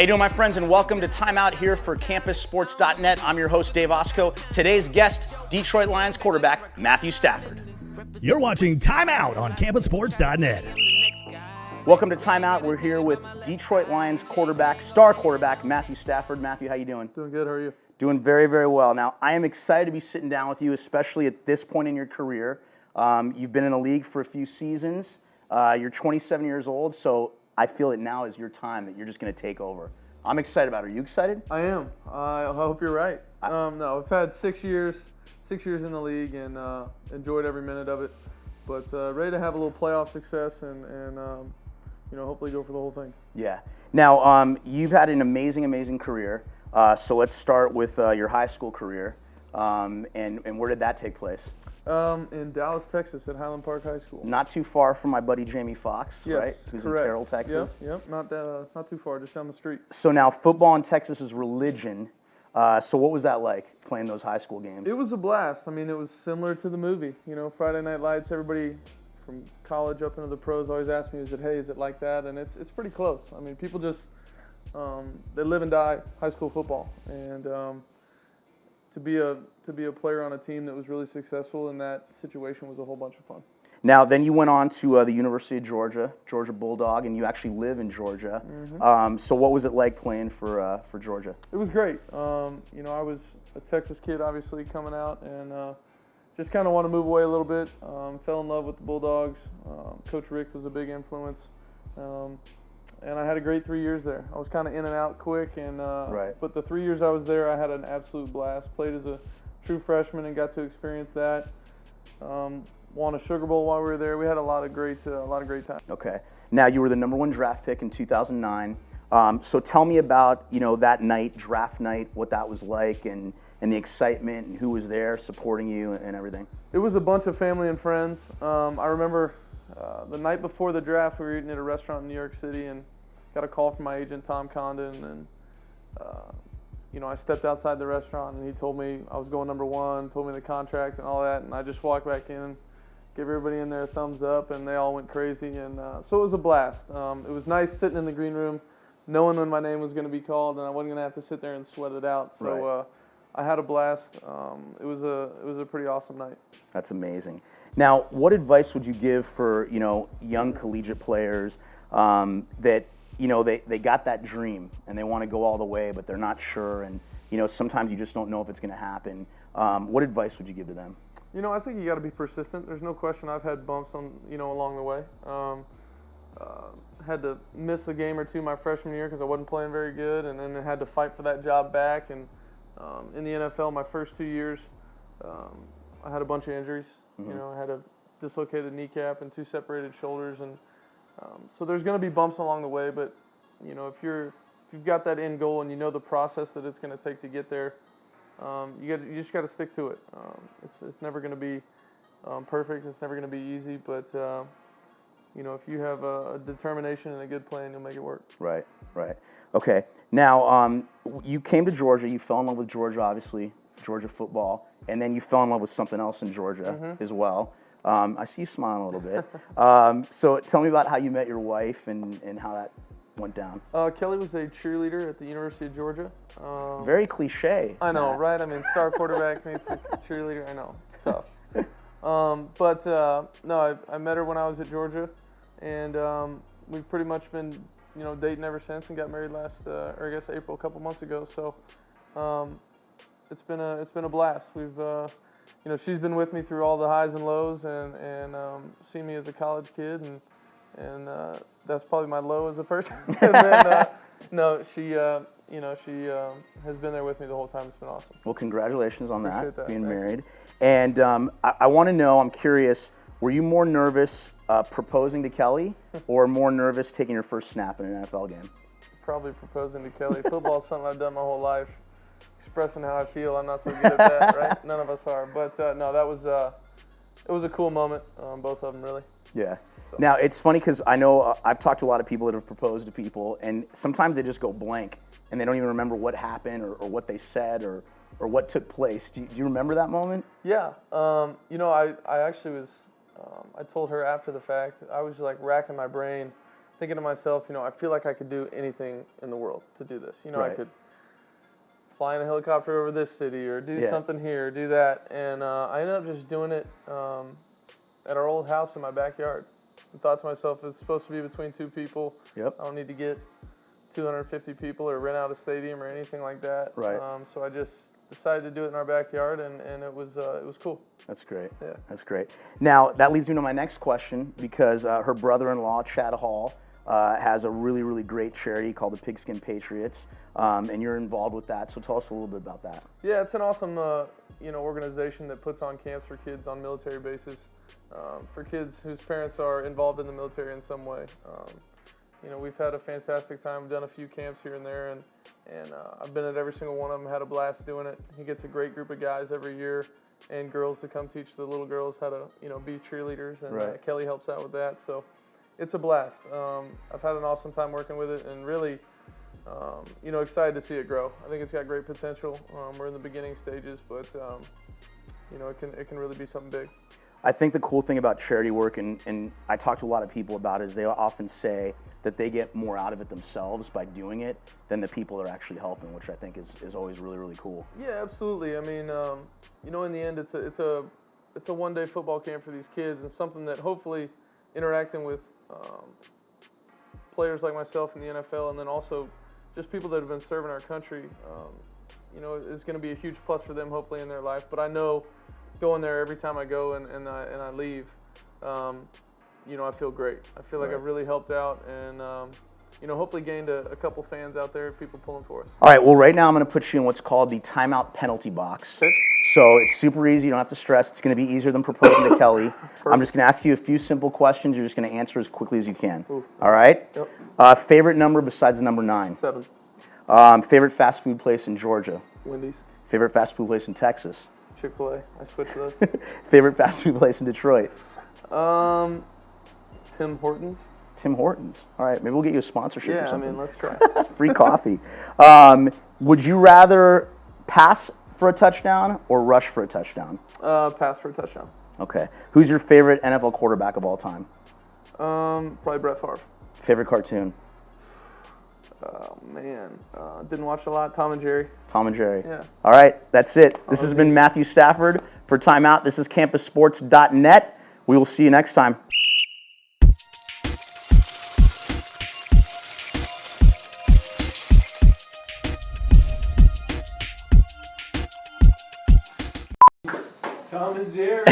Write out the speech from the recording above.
How you doing, my friends, and welcome to Timeout here for CampusSports.net. I'm your host, Dave Osokow. Today's guest, Detroit Lions quarterback, Matthew Stafford. You're watching Timeout on CampusSports.net. Welcome to Timeout. We're here with Detroit Lions star quarterback, Matthew Stafford. Matthew, how you doing? Doing good. How are you? Doing very, very well. Now, I am excited to be sitting down with you, especially at this point in your career. You've been in the league for a few seasons. You're 27 years old, so I feel that now is your time that you're just going to take over. I'm excited about it. Are you excited? I am. I hope you're right. No, I've had 6 years in the league and enjoyed every minute of it. But ready to have a little playoff success and hopefully go for the whole thing. Yeah. Now, you've had an amazing career. So let's start with your high school career. And where did that take place? In Dallas, Texas, at Highland Park High School. Not too far from my buddy Jamie Foxx, yes, right? Who's correct. in Terrell, Texas. Yep. Not too far, just down the street. So now football in Texas is religion. So what was that like, playing those high school games? It was a blast. I mean, it was similar to the movie. You know, Friday Night Lights, everybody from college up into the pros always ask me, is it like that? And it's pretty close. I mean, people just, they live and die high school football. And to be a player on a team that was really successful in that situation was a whole bunch of fun. Now, then you went on to the University of Georgia Bulldog, and you actually live in Georgia. Mm-hmm. So what was it like playing for Georgia? It was great. I was a Texas kid, obviously, coming out, and just kind of want to move away a little bit. Fell in love with the Bulldogs. Coach Rick was a big influence. And I had a great 3 years there. I was kind of in and out quick, and right. But the 3 years I was there, I had an absolute blast. Played as a true freshman and got to experience that. Won a Sugar Bowl while we were there. We had a lot of great time. Okay. Now you were the #1 draft pick in 2009. So tell me about that night, draft night, what that was like, and the excitement, and who was there supporting you and everything. It was a bunch of family and friends. I remember the night before the draft, we were eating at a restaurant in New York City and got a call from my agent, Tom Condon, and I stepped outside the restaurant and he told me I was going #1, told me the contract and all that, and I just walked back in, gave everybody in there a thumbs up, and they all went crazy, and so it was a blast. It was nice sitting in the green room, knowing when my name was going to be called, and I wasn't going to have to sit there and sweat it out. So right. I had a blast. It was a pretty awesome night. That's amazing. Now, what advice would you give for young collegiate players that they got that dream and they want to go all the way, but they're not sure, and sometimes you just don't know if it's going to happen. What advice would you give to them? I think you got to be persistent. There's no question. I've had bumps along the way. Had to miss a game or two my freshman year because I wasn't playing very good, and then I had to fight for that job back. And in the NFL, my first 2 years, I had a bunch of injuries. Mm-hmm. I had a dislocated kneecap and 2 separated shoulders, and so there's going to be bumps along the way. But if you've got that end goal and you know the process that it's going to take to get there, you just got to stick to it. It's never going to be perfect. It's never going to be easy. But if you have a determination and a good plan, you'll make it work. Right. Okay. Now, you came to Georgia. You fell in love with Georgia, obviously, Georgia football, and then you fell in love with something else in Georgia mm-hmm. as well. I see you smiling a little bit. So tell me about how you met your wife and how that went down. Kelly was a cheerleader at the University of Georgia. Very cliche. I know, right? I mean, star quarterback meets a cheerleader. I know, tough. No, I met her when I was at Georgia, and we've pretty much been, dating ever since, and got married April, a couple months ago. So it's been a blast. We've she's been with me through all the highs and lows, and seen me as a college kid, and that's probably my low as a person. And then no, she has been there with me the whole time. It's been awesome. Well, congratulations on that, being Thanks. married. And I want to know, I'm curious, were you more nervous proposing to Kelly or more nervous taking your first snap in an NFL game? Probably proposing to Kelly. Football is something I've done my whole life. Expressing how I feel, I'm not so good at that, right? None of us are. But no, it was a cool moment, both of them, really. Yeah. So. Now, it's funny because I know I've talked to a lot of people that have proposed to people, and sometimes they just go blank, and they don't even remember what happened or what they said or what took place. Do you remember that moment? Yeah. I actually was, I told her after the fact, I was like racking my brain thinking to myself, I feel like I could do anything in the world to do this. I Right. could fly in a helicopter over this city or do Yeah. something here, do that. And I ended up just doing it at our old house in my backyard. I thought to myself, it's supposed to be between 2 people. Yep. I don't need to get 250 people or rent out a stadium or anything like that. Right. So I just decided to do it in our backyard, and it was cool. That's great. Yeah. That's great. Now, that leads me to my next question, because her brother-in-law, Chad Hall, has a really, really great charity called the Pigskin Patriots, and you're involved with that. So tell us a little bit about that. Yeah, it's an awesome organization that puts on camps for kids on military bases, for kids whose parents are involved in the military in some way. We've had a fantastic time. We've done a few camps here and there, and I've been at every single one of them, had a blast doing it. He gets a great group of guys every year and girls to come teach the little girls how to, be cheerleaders, and Right. Kelly helps out with that. So it's a blast. I've had an awesome time working with it, and really, excited to see it grow. I think it's got great potential. We're in the beginning stages, but it can really be something big. I think the cool thing about charity work, and I talk to a lot of people about it, is they often say that they get more out of it themselves by doing it than the people they're actually helping, which I think is always really, really cool. Yeah, absolutely. I mean, in the end, it's a one-day football camp for these kids, and something that hopefully interacting with players like myself in the NFL, and then also just people that have been serving our country, is going to be a huge plus for them, hopefully, in their life. But I know going there every time I go and I leave, I feel great. I feel like Right. I've really helped out, and hopefully gained a couple fans out there, people pulling for us. All right, well, right now I'm going to put you in what's called the Timeout Penalty Box. Okay. So it's super easy. You don't have to stress. It's going to be easier than proposing to Kelly. I'm just going to ask you a few simple questions. You're just going to answer as quickly as you can. Ooh. All right? Yep. Favorite number besides the number 9? 7. Favorite fast food place in Georgia? Wendy's. Favorite fast food place in Texas? Chick-fil-A. I switched those. Favorite fast food place in Detroit? Tim Hortons. Tim Hortons. All right, maybe we'll get you a sponsorship or Yeah, I something. mean, let's try. Free coffee. Would you rather pass for a touchdown or rush for a touchdown? Pass for a touchdown. Okay. Who's your favorite NFL quarterback of all time? Probably Brett Favre. Favorite cartoon? Oh, man. Didn't watch a lot. Tom and Jerry. Tom and Jerry. Yeah. All right, that's it. This has been Matthew Stafford for Timeout. This is campussports.net. We will see you next time. Tom and Jerry.